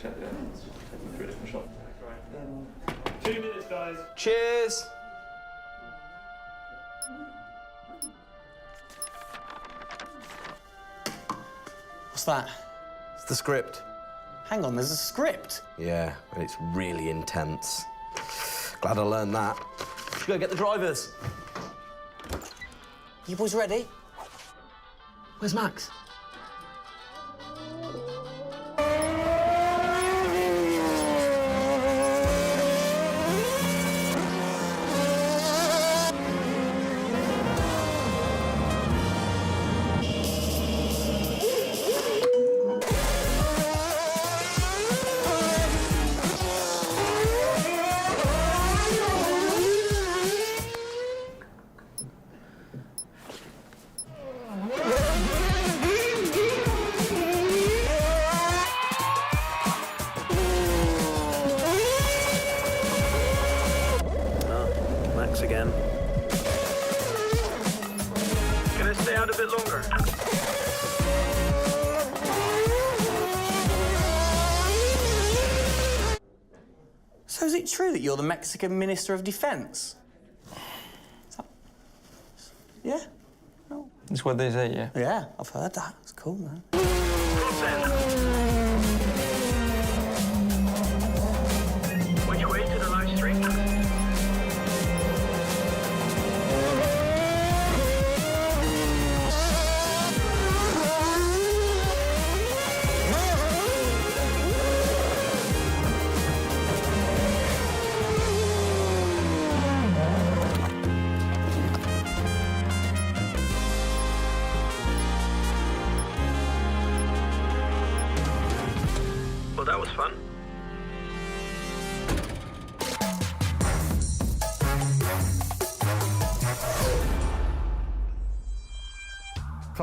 check the taking through a different shot. Right. 2 minutes, guys. Cheers. What's that? It's the script. Hang on, there's a script. Yeah, and it's really intense. Glad I learned that. Go get the drivers. You boys ready? Where's Max? Again. Can I stay out a bit longer? So is it true that you're the Mexican Minister of Defense? Yeah? No. That's what they say, yeah. Yeah, I've heard that. It's cool, man. Which way to the live stream?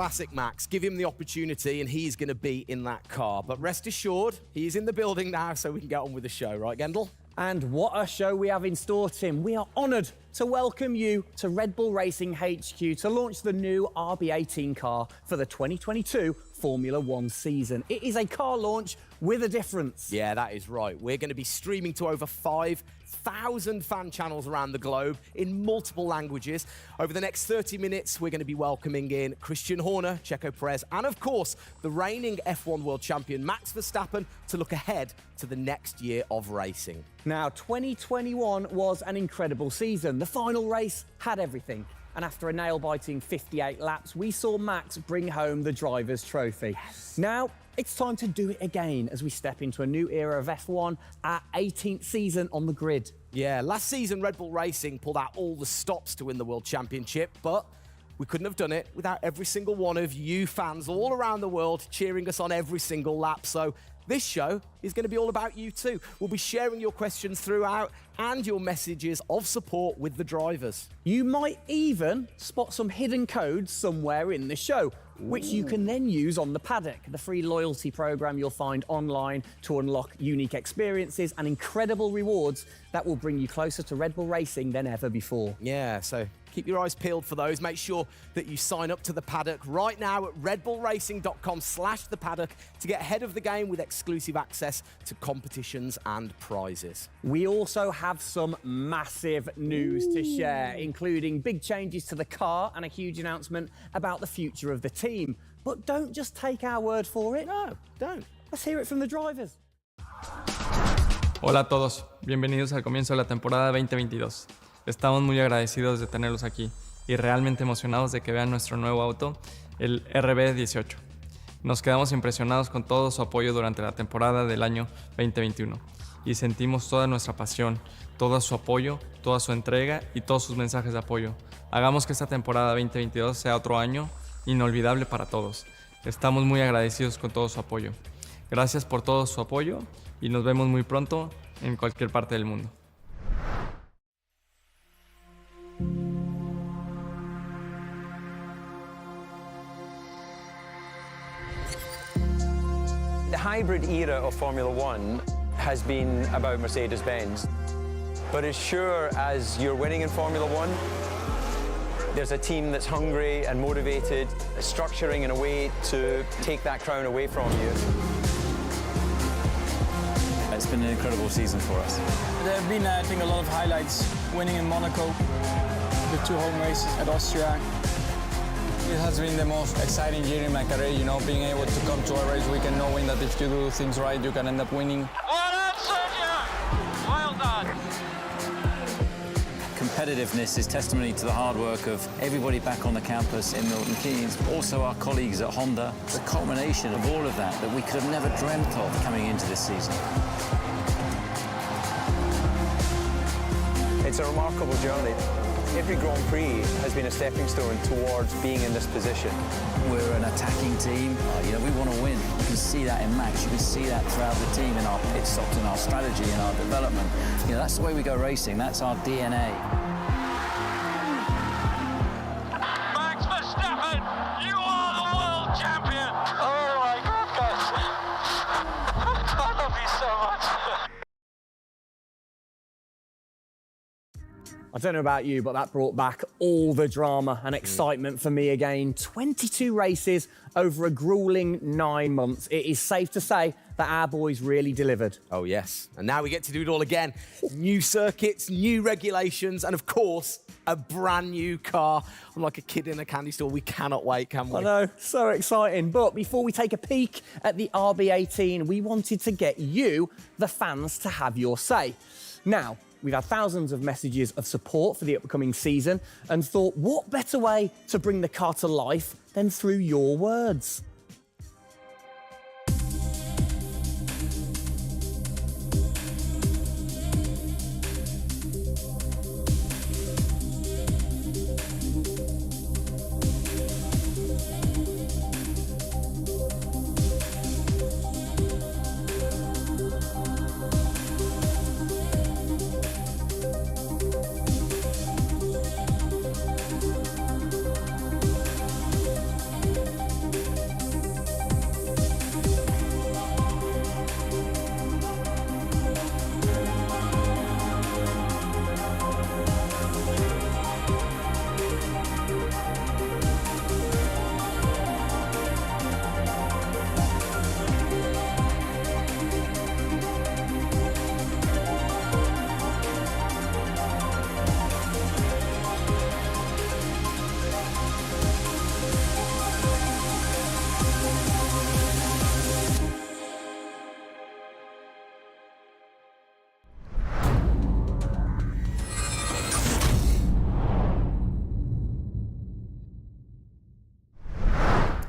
Classic Max. Give him the opportunity and he's going to be in that car. But rest assured, he's in the building now, so we can get on with the show. Right, Gendel? And what a show we have in store, Tim. We are honoured to welcome you to Red Bull Racing HQ to launch the new RB18 car for the 2022 Formula One season. It is a car launch with a difference. Yeah, that is right. We're going to be streaming to over 5,000 fan channels around the globe in multiple languages. Over the next 30 minutes, we're going to be welcoming in Christian Horner, Checo Perez, and of course, the reigning F1 world champion Max Verstappen to look ahead to the next year of racing. Now, 2021 was an incredible season. The final race had everything. And after a nail-biting 58 laps, we saw Max bring home the Drivers' Trophy. Yes. Now, it's time to do it again as we step into a new era of F1, our 18th season on the grid. Yeah, last season Red Bull Racing pulled out all the stops to win the World Championship, but we couldn't have done it without every single one of you fans all around the world cheering us on every single lap. So this show is going to be all about you too. We'll be sharing your questions throughout and your messages of support with the drivers. You might even spot some hidden codes somewhere in the show, which you can then use on the paddock, the free loyalty program you'll find online to unlock unique experiences and incredible rewards that will bring you closer to Red Bull Racing than ever before. Yeah, so keep your eyes peeled for those. Make sure that you sign up to the paddock right now at redbullracing.com/thepaddock to get ahead of the game with exclusive access to competitions and prizes. We also have some massive news to share, including big changes to the car and a huge announcement about the future of the team. But don't just take our word for it. No, don't. Let's hear it from the drivers. Hola a todos, bienvenidos al comienzo de la temporada 2022. Estamos muy agradecidos de tenerlos aquí y realmente emocionados de que vean nuestro nuevo auto, el RB18. Nos quedamos impresionados con todo su apoyo durante la temporada del año 2021 y sentimos toda nuestra pasión, todo su apoyo, toda su entrega y todos sus mensajes de apoyo. Hagamos que esta temporada 2022 sea otro año inolvidable para todos. Estamos muy agradecidos con todo su apoyo. Gracias por todo su apoyo y nos vemos muy pronto en cualquier parte del mundo. The hybrid era of Formula One has been about Mercedes-Benz. But as sure as you're winning in Formula One, there's a team that's hungry and motivated, structuring in a way to take that crown away from you. It's been an incredible season for us. There have been, I think, a lot of highlights. Winning in Monaco, the 2 home races at Austria. It has been the most exciting year in my career, you know, being able to come to a race weekend knowing that if you do things right, you can end up winning. Well done, Sergio! Well done. Competitiveness is testimony to the hard work of everybody back on the campus in Milton Keynes, also our colleagues at Honda. It's a culmination of all of that we could have never dreamt of coming into this season. It's a remarkable journey. Every Grand Prix has been a stepping stone towards being in this position. We're an attacking team. You know, we want to win. You can see that in Max. You can see that throughout the team in our pit stops, in our strategy, in our development. You know, that's the way we go racing. That's our DNA. Max Verstappen, you are the world champion! Oh my goodness! I love you so much! I don't know about you, but that brought back all the drama and excitement for me again. 22 races over a grueling 9 months. It is safe to say that our boys really delivered. Oh, yes. And now we get to do it all again. New circuits, new regulations, and of course, a brand new car. I'm like a kid in a candy store. We cannot wait, can we? I know, so exciting. But before we take a peek at the RB18, we wanted to get you, the fans, to have your say. Now, we've had thousands of messages of support for the upcoming season and thought, what better way to bring the car to life than through your words?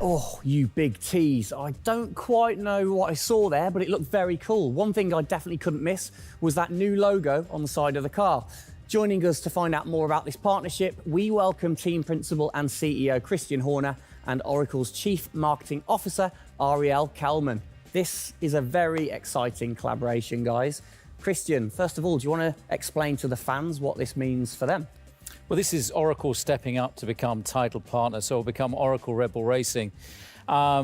Oh, you big tease. I don't quite know what I saw there, but it looked very cool. One thing I definitely couldn't miss was that new logo on the side of the car. Joining us to find out more about this partnership, we welcome Team Principal and CEO Christian Horner and Oracle's Chief Marketing Officer, Ariel Kelman. This is a very exciting collaboration, guys. Christian, first of all, do you want to explain to the fans what this means for them? Well, this is Oracle stepping up to become title partner, so it'll become Oracle Red Bull Racing,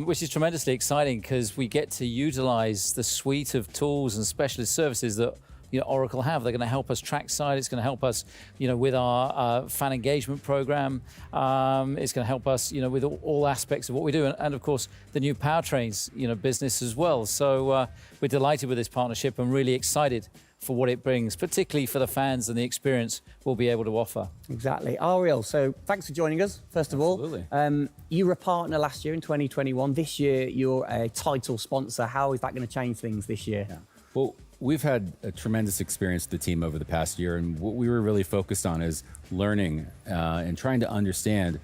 which is tremendously exciting because we get to utilize the suite of tools and specialist services that Oracle have. They're going to help us trackside. It's going to help us, with our fan engagement program. It's going to help us, with all aspects of what we do, and of course the new powertrains, business as well. So we're delighted with this partnership and really excited for what it brings, particularly for the fans and the experience we'll be able to offer. Exactly. Ariel, so thanks for joining us, first of all. You were a partner last year in 2021. This year, you're a title sponsor. How is that going to change things this year? Well, we've had a tremendous experience with the team over the past year, and what we were really focused on is learning and trying to understand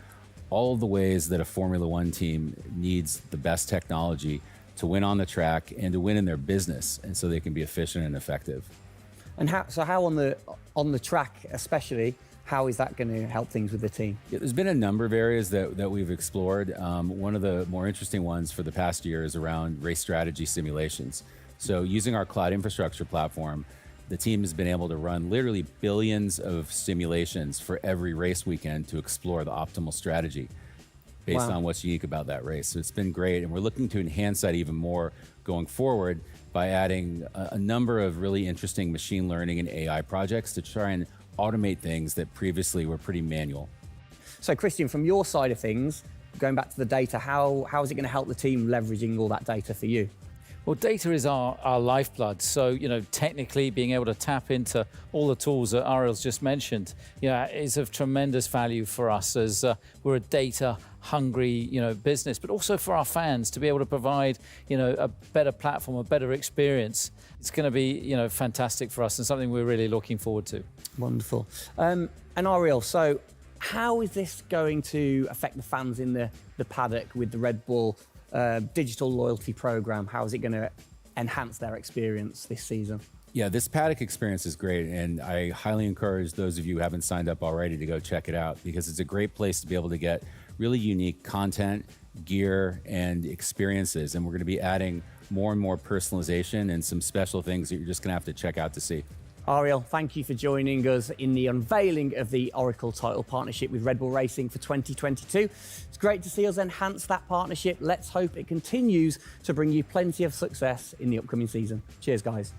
all of the ways that a Formula One team needs the best technology to win on the track and to win in their business, and so they can be efficient and effective. And how on the track especially, how is that going to help things with the team? Yeah, there's been a number of areas that we've explored. One of the more interesting ones for the past year is around race strategy simulations. So using our cloud infrastructure platform, the team has been able to run literally billions of simulations for every race weekend to explore the optimal strategy based on what's unique about that race. So it's been great, and we're looking to enhance that even more going forward by adding a number of really interesting machine learning and AI projects to try and automate things that previously were pretty manual. So Christian, from your side of things, going back to the data, how is it going to help the team leveraging all that data for you? Well, data is our lifeblood. So, technically being able to tap into all the tools that Ariel's just mentioned, is of tremendous value for us as we're a data-hungry, business, but also for our fans to be able to provide, a better platform, a better experience. It's going to be, fantastic for us and something we're really looking forward to. Wonderful. And Ariel, so how is this going to affect the fans in the paddock with the Red Bull digital loyalty program? How is it going to enhance their experience this season? Yeah, this paddock experience is great, and I highly encourage those of you who haven't signed up already to go check it out, because it's a great place to be able to get really unique content, gear, and experiences. And we're going to be adding more and more personalization and some special things that you're just going to have to check out to see. Ariel, thank you for joining us in the unveiling of the Oracle title partnership with Red Bull Racing for 2022. It's great to see us enhance that partnership. Let's hope it continues to bring you plenty of success in the upcoming season. Cheers, guys.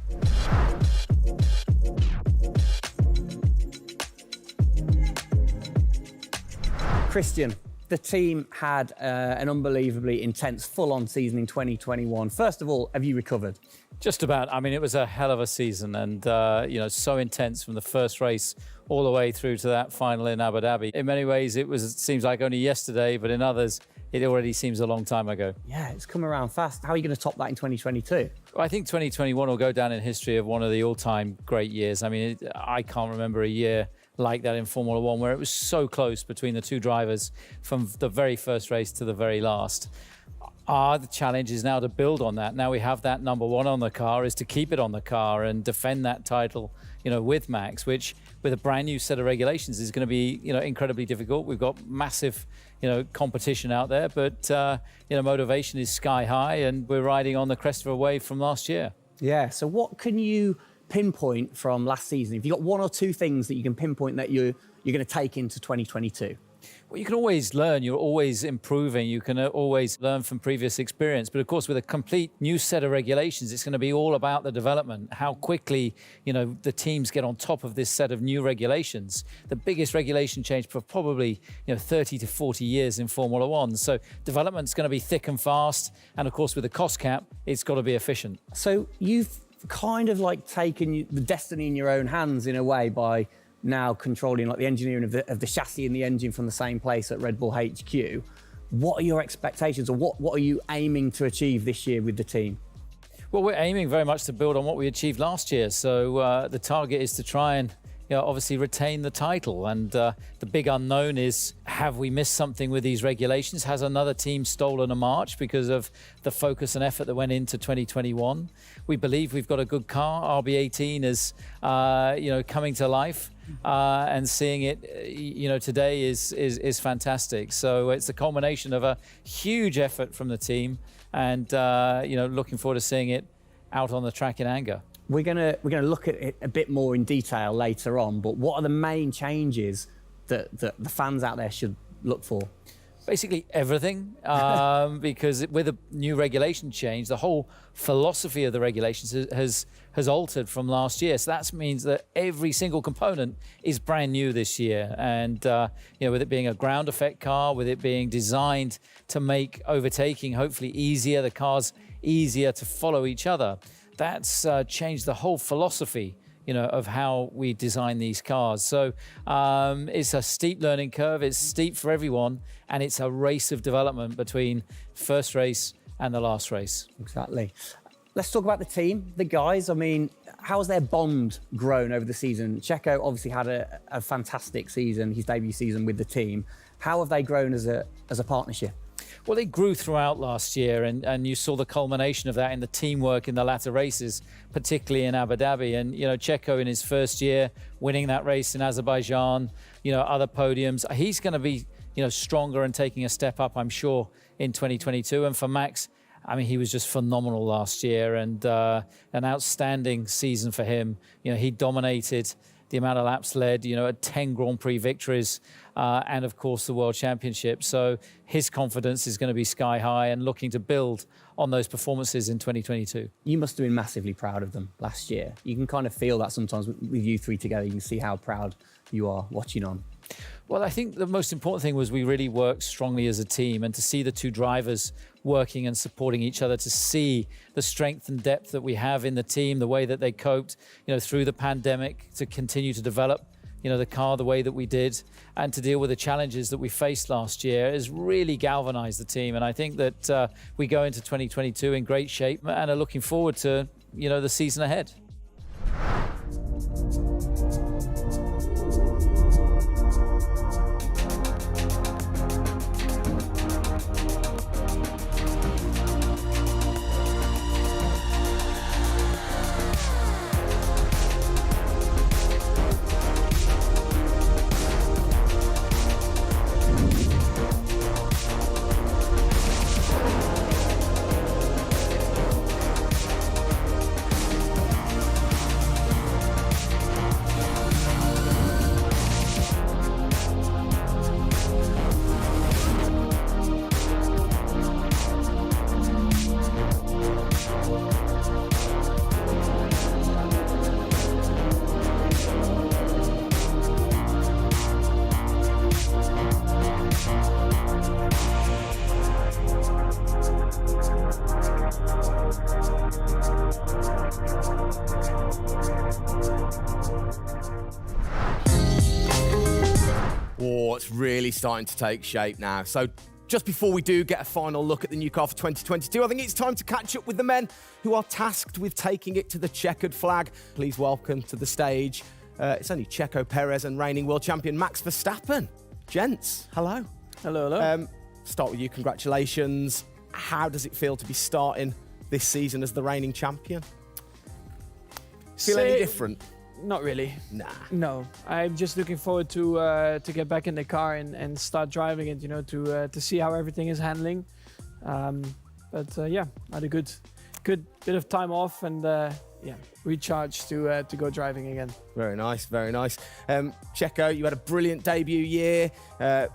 Christian, the team had an unbelievably intense, full-on season in 2021. First of all, have you recovered? Just about. I mean, it was a hell of a season, and so intense from the first race all the way through to that final in Abu Dhabi. In many ways, it seems like only yesterday, but in others, it already seems a long time ago. Yeah, it's come around fast. How are you going to top that in 2022? Well, I think 2021 will go down in history of one of the all-time great years. I mean, I can't remember a year like that in Formula One where it was so close between the two drivers from the very first race to the very last. The challenge is now to build on that. Now we have that number one on the car, is to keep it on the car and defend that title, with Max, which with a brand new set of regulations is going to be, incredibly difficult. We've got massive, competition out there, but, motivation is sky high, and we're riding on the crest of a wave from last year. Yeah, so what can you pinpoint from last season? If you've got one or two things that you can pinpoint that you're going to take into 2022? Well, you can always learn. You're always improving. You can always learn from previous experience. But of course, with a complete new set of regulations, it's going to be all about the development, how quickly, the teams get on top of this set of new regulations. The biggest regulation change for probably, 30 to 40 years in Formula One. So development's going to be thick and fast. And of course, with the cost cap, it's got to be efficient. So you've kind of like taken the destiny in your own hands in a way by now controlling like the engineering of the chassis and the engine from the same place at Red Bull HQ. What are your expectations, or what are you aiming to achieve this year with the team? Well, we're aiming very much to build on what we achieved last year. So the target is to try and obviously retain the title. And the big unknown is, have we missed something with these regulations? Has another team stolen a march because of the focus and effort that went into 2021? We believe we've got a good car. RB18 is, coming to life. And seeing it, today is fantastic. So it's the culmination of a huge effort from the team, and looking forward to seeing it out on the track in anger. We're gonna look at it a bit more in detail later on. But what are the main changes that the fans out there should look for? Basically everything, because with a new regulation change, the whole philosophy of the regulations has altered from last year. So that means that every single component is brand new this year. And with it being a ground effect car, with it being designed to make overtaking hopefully easier, the cars easier to follow each other, that's changed the whole philosophy of how we design these cars. So it's a steep learning curve. It's steep for everyone, and it's a race of development between first race and the last race. Exactly. Let's talk about the team, the guys. I mean, how's their bond grown over the season? Checo obviously had a fantastic season, his debut season with the team. How have they grown as a partnership? Well, they grew throughout last year, and you saw the culmination of that in the teamwork in the latter races, particularly in Abu Dhabi. And, Checo in his first year, winning that race in Azerbaijan, other podiums. He's going to be, stronger and taking a step up, I'm sure, in 2022. And for Max, I mean, he was just phenomenal last year, and an outstanding season for him. He dominated the amount of laps led, at 10 Grand Prix victories, and of course the World Championship. So his confidence is going to be sky high, and looking to build on those performances in 2022. You must have been massively proud of them last year. You can kind of feel that sometimes with you three together. You can see how proud you are watching on. Well, I think the most important thing was we really worked strongly as a team, and to see the two drivers working and supporting each other, to see the strength and depth that we have in the team, the way that they coped, through the pandemic, to continue to develop, the car the way that we did, and to deal with the challenges that we faced last year, has really galvanized the team. And I think that we go into 2022 in great shape and are looking forward to, the season ahead. Oh, it's really starting to take shape now. So just before we do get a final look at the new car for 2022, I think it's time to catch up with the men who are tasked with taking it to the checkered flag. Please welcome to the stage, it's only Checo Perez and reigning world champion Max Verstappen. Gents, hello. Hello, hello. Start with you, congratulations. How does it feel to be starting this season as the reigning champion? Feel any different? Not really. Nah. No, I'm just looking forward to get back in the car and start driving it. To see how everything is handling. Yeah, I had a good bit of time off and recharge to go driving again. Very nice, very nice. Checo, you had a brilliant debut year. Of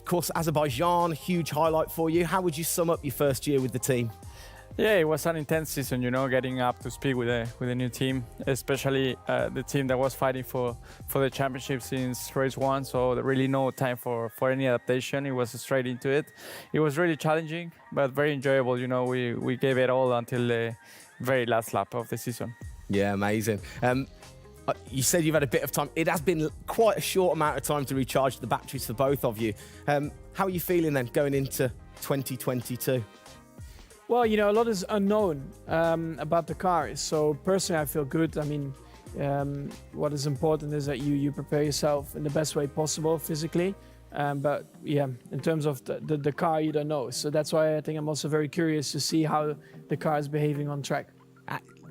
course, Azerbaijan, huge highlight for you. How would you sum up your first year with the team? Yeah, it was an intense season, getting up to speed with a new team, especially the team that was fighting for the championship since race one. So there really no time for any adaptation. It was straight into it. It was really challenging, but very enjoyable. We gave it all until the very last lap of the season. Yeah, amazing. You said you've had a bit of time. It has been quite a short amount of time to recharge the batteries for both of you. How are you feeling then going into 2022? Well, a lot is unknown about the car. So personally, I feel good. I mean, What is important is that you prepare yourself in the best way possible physically. But yeah, in terms of the car, you don't know. So that's why I think I'm also very curious to see how the car is behaving on track.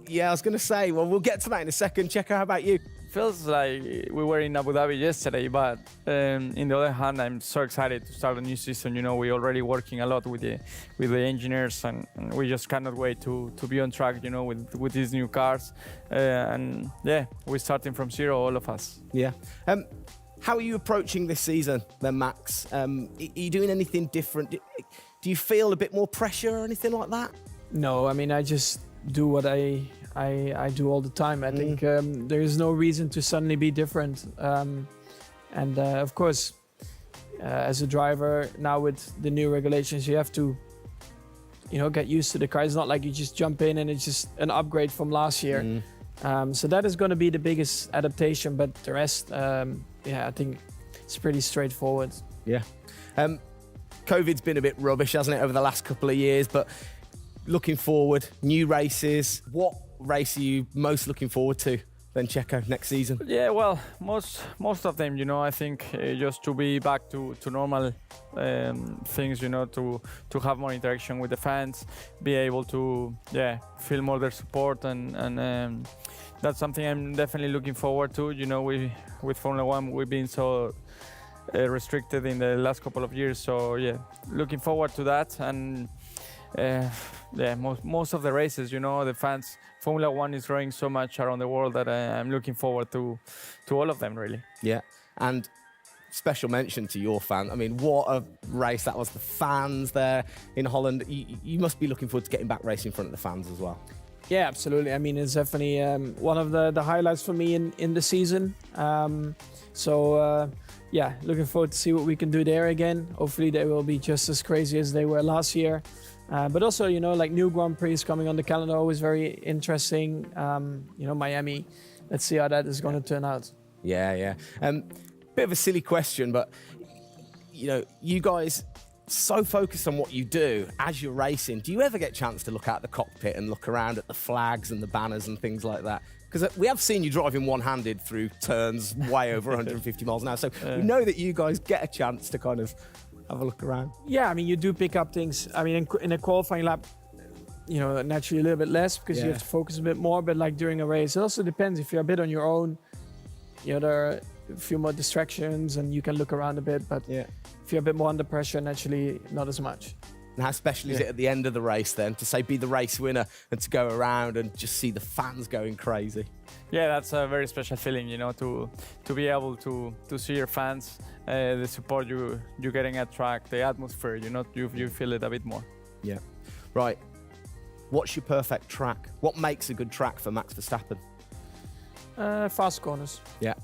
Yeah, I was going to say, well, we'll get to that in a second. Checo, how about you? Feels like we were in Abu Dhabi yesterday, but in the other hand, I'm so excited to start a new season. You know, we're already working a lot with the engineers, and we just cannot wait to be on track. You know, with these new cars, and yeah, we're starting from zero, all of us. Yeah. How are you approaching this season, then, Max? Are you doing anything different? Do you feel a bit more pressure or anything like that? No, I mean, I just do what I do all the time. I think there is no reason to suddenly be different. Of course, as a driver now with the new regulations, you have to, get used to the car. It's not like you just jump in and it's just an upgrade from last year. So that is going to be the biggest adaptation. But the rest, I think it's pretty straightforward. Yeah. COVID's been a bit rubbish, hasn't it, over the last couple of years? But looking forward, new races. What race are you most looking forward to then, Checo, next season? Yeah, well, most of them, I think just to be back to normal things, to have more interaction with the fans, be able to, feel more their support, and that's something I'm definitely looking forward to. With Formula One, we've been so restricted in the last couple of years, so looking forward to that. And most of the races, the fans, Formula One is growing so much around the world that I'm looking forward to all of them, really. Yeah, and special mention to your fan. I mean, what a race that was. The fans there in Holland. You must be looking forward to getting back racing in front of the fans as well. Yeah, absolutely. I mean, it's definitely one of the highlights for me in the season. Looking forward to see what we can do there again. Hopefully they will be just as crazy as they were last year. But also, like new Grand Prix coming on the calendar, always very interesting. Miami, let's see how that is going to turn out. Yeah. Bit of a silly question, but, you guys so focused on what you do as you're racing. Do you ever get a chance to look out the cockpit and look around at the flags and the banners and things like that? Because we have seen you driving one-handed through turns way over 150 miles an hour. So we know that you guys get a chance to kind of have a look around. Yeah, I mean, you do pick up things. I mean, in a qualifying lap, naturally a little bit less because you have to focus a bit more. But like during a race, it also depends. If you're a bit on your own, there are a few more distractions and you can look around a bit. But if you're a bit more under pressure, naturally not as much. And how special is it at the end of the race then to say be the race winner and to go around and just see the fans going crazy? Yeah, that's a very special feeling, to be able to see your fans, the support you're getting at track, the atmosphere, you feel it a bit more. Yeah. Right. What's your perfect track? What makes a good track for Max Verstappen? Fast corners. Yeah.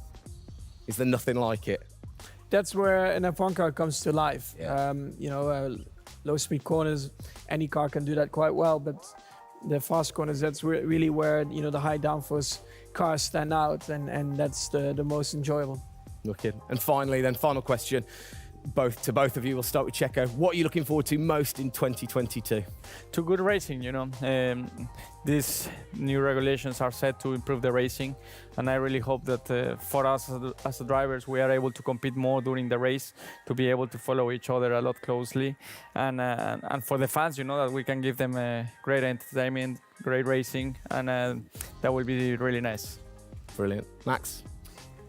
Is there nothing like it? That's where an F1 car comes to life. Yeah. Low-speed corners, any car can do that quite well, but the fast corners, that's really where, the high downforce cars stand out, and that's the most enjoyable. Wicked. And finally, then, final question, to both of you. We'll start with Checo. What are you looking forward to most in 2022? To good racing, these new regulations are set to improve the racing, and I really hope that for us as drivers, we are able to compete more during the race, to be able to follow each other a lot closely, and for the fans, that we can give them great entertainment, great racing, and that will be really nice. Brilliant. Max?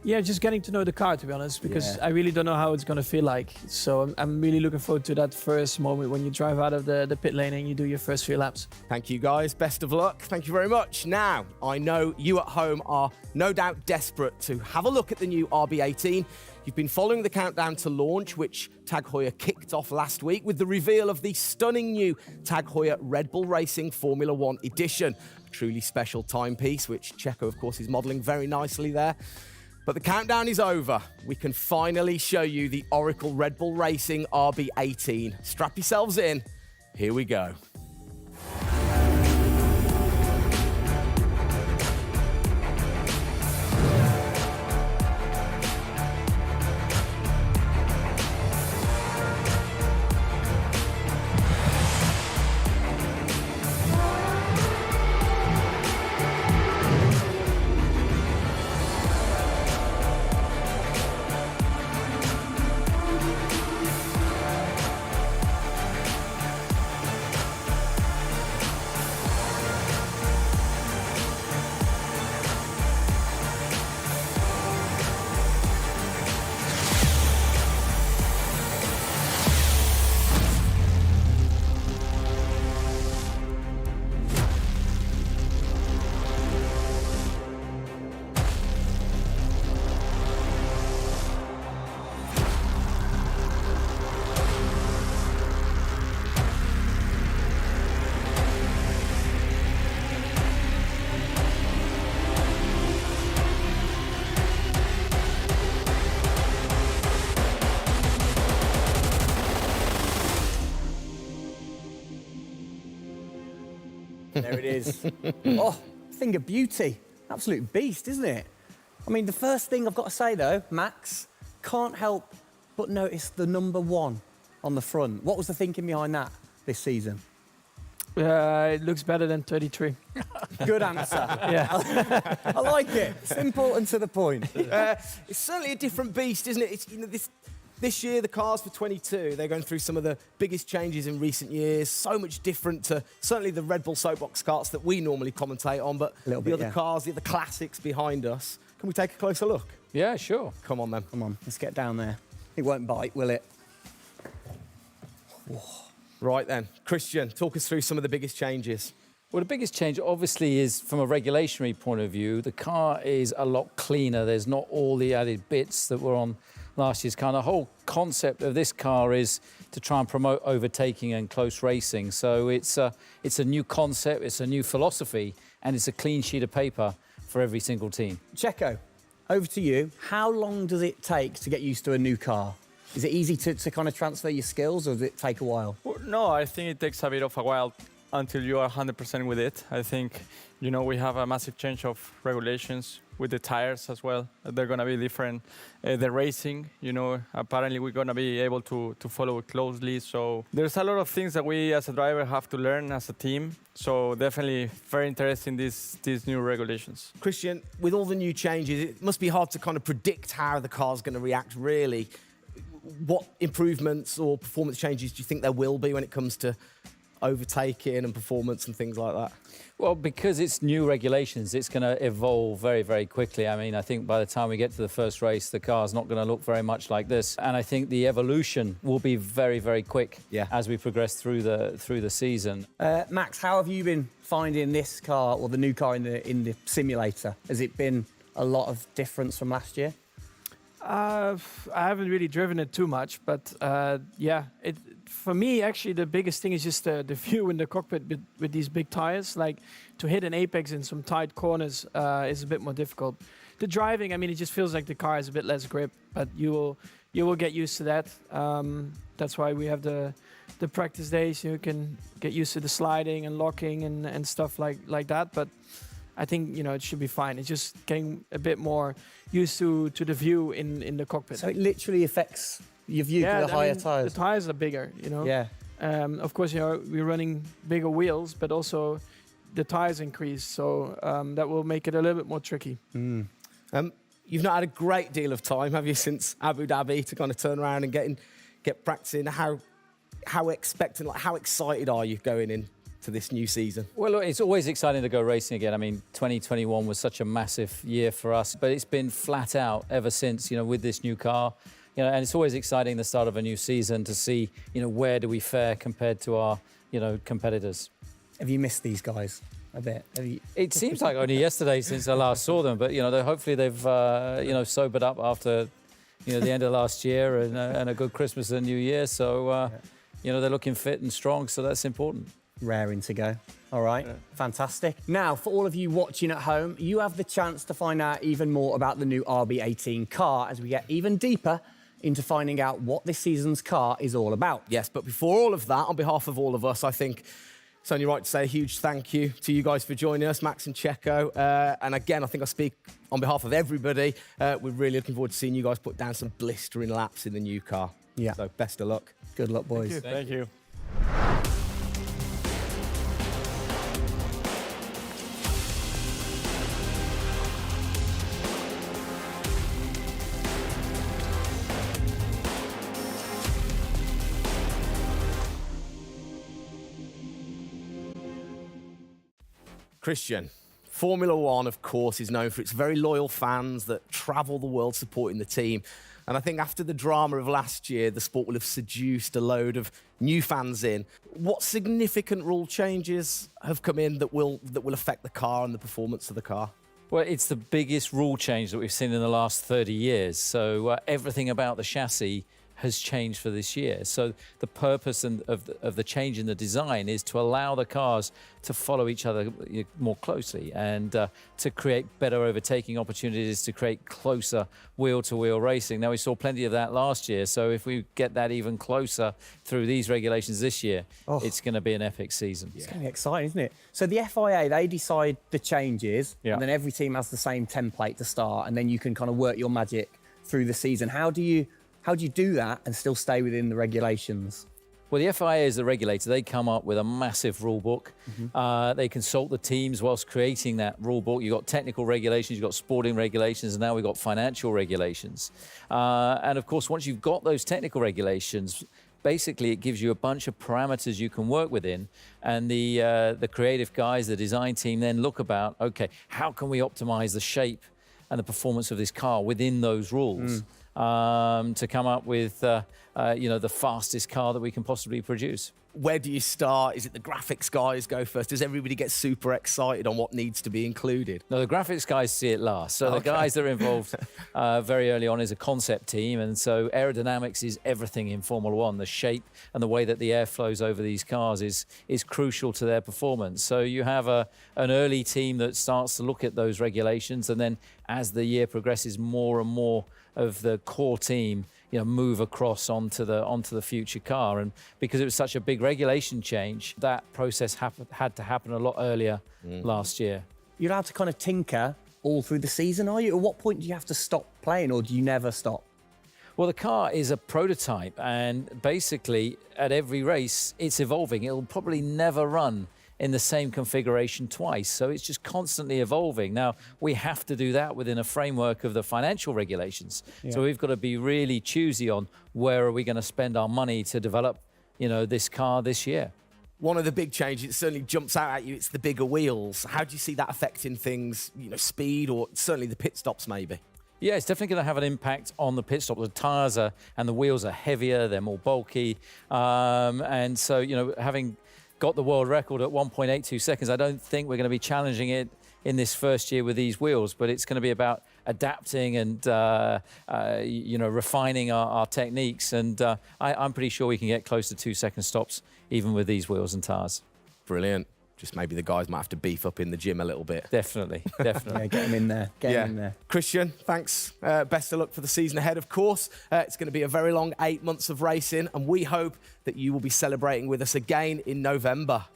Yeah, just getting to know the car, to be honest, because I really don't know how it's going to feel like. So I'm really looking forward to that first moment when you drive out of the pit lane and you do your first few laps. Thank you, guys. Best of luck. Thank you very much. Now, I know you at home are no doubt desperate to have a look at the new RB18. You've been following the countdown to launch, which Tag Heuer kicked off last week with the reveal of the stunning new Tag Heuer Red Bull Racing Formula One edition. A truly special timepiece, which Checo, of course, is modelling very nicely there. But the countdown is over. We can finally show you the Oracle Red Bull Racing RB18. Strap yourselves in. Here we go. There it is. Oh, thing of beauty. Absolute beast, isn't it? I mean, the first thing I've got to say, though, Max, can't help but notice the number 1 on the front. What was the thinking behind that this season? It looks better than 33. Good answer. Yeah. I like it. Simple and to the point. It's certainly a different beast, isn't it? It's, you know, this year, the cars for 22, they're going through some of the biggest changes in recent years. So much different to certainly the Red Bull soapbox karts that we normally commentate on, but the other cars, the other classics behind us. Can we take a closer look? Yeah, sure. Come on, then. Come on, let's get down there. It won't bite, will it? Right then. Christian, talk us through some of the biggest changes. Well, the biggest change, obviously, is from a regulatory point of view. The car is a lot cleaner. There's not all the added bits that were on last year's car. And the whole concept of this car is to try and promote overtaking and close racing. So it's a new concept, it's a new philosophy, and it's a clean sheet of paper for every single team. Checo, over to you. How long does it take to get used to a new car? Is it easy to kind of transfer your skills, or does it take a while? Well, no, I think it takes a bit of a while until you are 100% with it. I think, you know, we have a massive change of regulations with the tires as well. They're going to be different. The racing, you know, apparently we're going to be able to follow it closely. So there's a lot of things that we as a driver have to learn as a team. So definitely very interesting, these new regulations. Christian, with all the new changes, it must be hard to kind of predict how the car's going to react, really. What improvements or performance changes do you think there will be when it comes to overtaking and performance and things like that? Well, because it's new regulations, it's going to evolve very, very quickly. I mean, I think by the time we get to the first race, the car's not going to look very much like this. And I think the evolution will be very, very quick as we progress through the season. Max, how have you been finding this car, or the new car in the simulator? Has it been a lot of difference from last year? I haven't really driven it too much, but yeah, for me, actually, the biggest thing is just the view in the cockpit with these big tires. Like, to hit an apex in some tight corners is a bit more difficult. The driving, I mean, it just feels like the car has a bit less grip, but you will get used to that. That's why we have the practice days. You can get used to the sliding and locking and stuff like that. But I think, you know, it should be fine. It's just getting a bit more used to the view in the cockpit. So it literally affects your view to the higher tyres? The tyres are bigger, you know. Yeah. Of course, you know, we're running bigger wheels, but also the tyres increase. So that will make it a little bit more tricky. You've not had a great deal of time, have you, since Abu Dhabi to kind of turn around and get practicing? How expectant, like, how excited are you going in to this new season? Well, look, it's always exciting to go racing again. I mean, 2021 was such a massive year for us, but it's been flat out ever since, you know, with this new car. You know, and it's always exciting the start of a new season to see, you know, where do we fare compared to our, you know, competitors. Have you missed these guys a bit? It seems like only yesterday since I last saw them, but, you know, hopefully they've, you know, sobered up after, you know, the end of last year and a good Christmas and New Year. So, you know, they're looking fit and strong, so that's important. Raring to go. All right, fantastic. Now, for all of you watching at home, you have the chance to find out even more about the new RB18 car as we get even deeper into finding out what this season's car is all about. Yes, but before all of that, on behalf of all of us, I think it's only right to say a huge thank you to you guys for joining us, Max and Checo. And again, I think I speak on behalf of everybody. We're really looking forward to seeing you guys put down some blistering laps in the new car. Yeah. So best of luck. Good luck, boys. Thank you. Christian, Formula One, of course, is known for its very loyal fans that travel the world supporting the team. And I think after the drama of last year, the sport will have seduced a load of new fans in. What significant rule changes have come in that will affect the car and the performance of the car? Well, it's the biggest rule change that we've seen in the last 30 years. So everything about the chassis has changed for this year. So the purpose of the change in the design is to allow the cars to follow each other more closely and to create better overtaking opportunities, to create closer wheel-to-wheel racing. Now, we saw plenty of that last year, so if we get that even closer through these regulations this year, it's going to be an epic season. It's going to be exciting, isn't it? So the FIA, they decide the changes, and then every team has the same template to start, and then you can kind of work your magic through the season. How do you do that and still stay within the regulations? Well, the FIA is the regulator. They come up with a massive rule book. They consult the teams whilst creating that rule book. You've got technical regulations, you've got sporting regulations, and now we've got financial regulations. And of course, once you've got those technical regulations, basically it gives you a bunch of parameters you can work within. And the creative guys, the design team then look about, okay, how can we optimize the shape and the performance of this car within those rules? To come up with, the fastest car that we can possibly produce. Where do you start? Is it the graphics guys go first? Does everybody get super excited on what needs to be included? No, the graphics guys see it last. So the guys that are involved very early on is a concept team. And so aerodynamics is everything in Formula One. The shape and the way that the air flows over these cars is crucial to their performance. So you have an early team that starts to look at those regulations. And then as the year progresses, more and more of the core team move across onto the future car. And because it was such a big regulation change, that process had to happen a lot earlier last year. You're allowed to kind of tinker all through the season, are you? At what point do you have to stop playing, or do you never stop? Well, the car is a prototype, and basically at every race it's evolving. It'll probably never run in the same configuration twice. So it's just constantly evolving. Now, we have to do that within a framework of the financial regulations. So we've got to be really choosy on where are we going to spend our money to develop, this car this year. One of the big changes that certainly jumps out at you, it's the bigger wheels. How do you see that affecting things, speed, or certainly the pit stops maybe? Yeah, it's definitely going to have an impact on the pit stop. The tyres and the wheels are heavier, they're more bulky. And so, having got the world record at 1.82 seconds. I don't think we're going to be challenging it in this first year with these wheels, but it's going to be about adapting and, refining our techniques. And I'm pretty sure we can get close to 2-second stops even with these wheels and tyres. Brilliant. Just maybe the guys might have to beef up in the gym a little bit. Definitely. Get them in there. Get them in there. Christian, thanks. Best of luck for the season ahead, of course. It's going to be a very long 8 months of racing, and we hope that you will be celebrating with us again in November.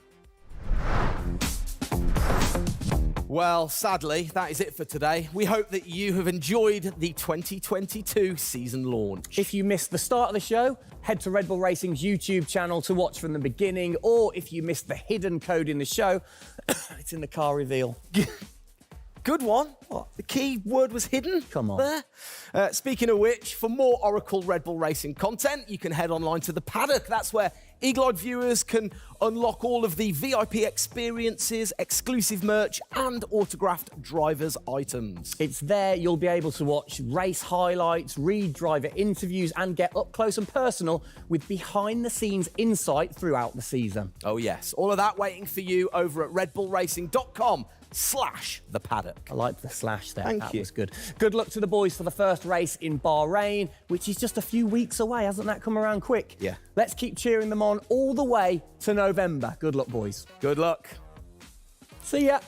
Well, sadly, that is it for today. We hope that you have enjoyed the 2022 season launch. If you missed the start of the show, head to Red Bull Racing's YouTube channel to watch from the beginning, or if you missed the hidden code in the show, it's in the car reveal. Good one. What? The key word was hidden? Come on. There. Speaking of which, for more Oracle Red Bull Racing content, you can head online to the paddock. That's where Eagle-eyed viewers can unlock all of the VIP experiences, exclusive merch, and autographed drivers' items. It's there you'll be able to watch race highlights, read driver interviews, and get up close and personal with behind-the-scenes insight throughout the season. Oh, yes. All of that waiting for you over at redbullracing.com/the paddock. I like the slash there. Thank that you. was good. Good luck to the boys for the first race in Bahrain, which is just a few weeks away. Hasn't that come around quick? Yeah. Let's keep cheering them on all the way to November. Good luck, boys. Good luck. See ya.